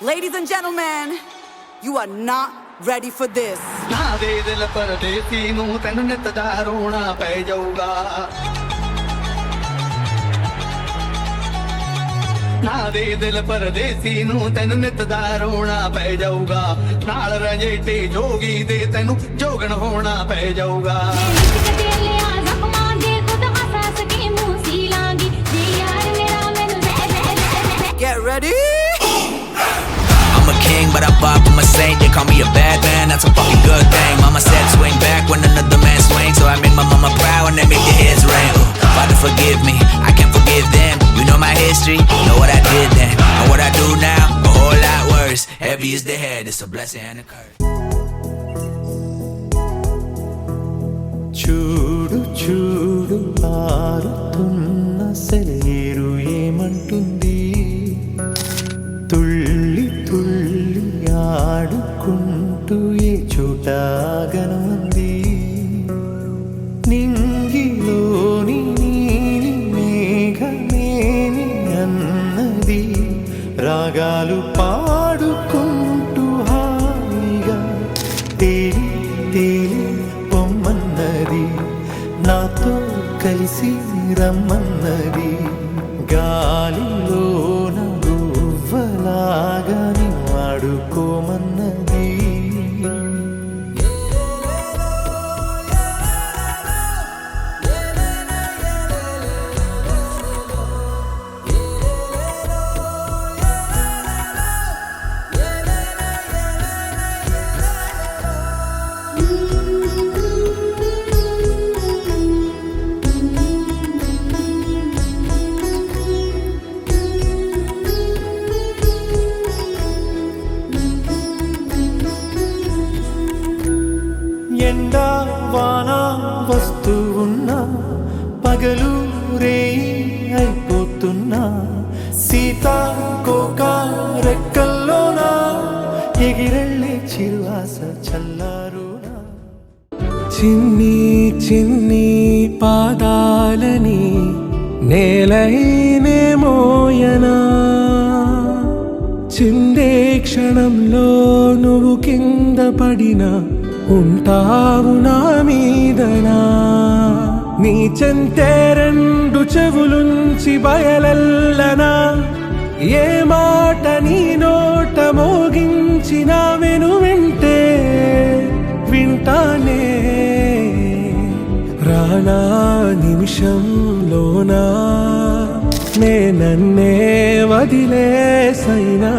Ladies and gentlemen, you are not ready for this. ना दे दिल परदेसी नू तैनू नित दा रोना पै जाऊगा ना दे दिल परदेसी नू तैनू नित दा रोना पै जाऊगा नाल रंजेटे जोगी दे तैनू जोगन होना पै जाऊगा Get ready. I'm a king, but I pop, I'm a saint. They call me a bad man, that's a fucking good thing. Mama said swing back when another man swings, so I made my mama proud and they make their heads ring. Father forgive me, I can't forgive them. You know my history, know what I did then. And what I do now, a whole lot worse. Heavy is the head, it's a blessing and a curse. చూడు చూడు ఆరుతున్న సెలయేరు ఏమంటుంది తుళ్ళి తుళ్ళి ఆడుకుంటూ ఏ చోటాగనుంది నింగిలోని నీలి మేఘమేని అన్నది రాగాలు పాడుకుంటూ హాయిగా తేలి తేలి పొమ్మన్నది నాతో కలిసి రమ్మన్నది గాలిలోన గువ్వలాగా ఆడుకోమన్నది ఎండా వాన వస్తూ ఉన్నా పగలు రేయి అయిపోతున్నా సీతాకోక రెక్కల్లోనా ఎగిరెళ్ళే చిరువాస చల్లారునా చిన్ని చిన్ని పాదాలని నేలైనే మోయనా చిందే క్షణంలో నువ్వు కింద పడినా ఉంటావు నా మీదనా నీ చెంతే రెండు చెవులుంచి బయలెల్లనా ఏ మాట నీ నోట మోగించిన వెను వింటే వింటానే రానా నిమిషంలోనా నే నన్నే వదిలేసైనా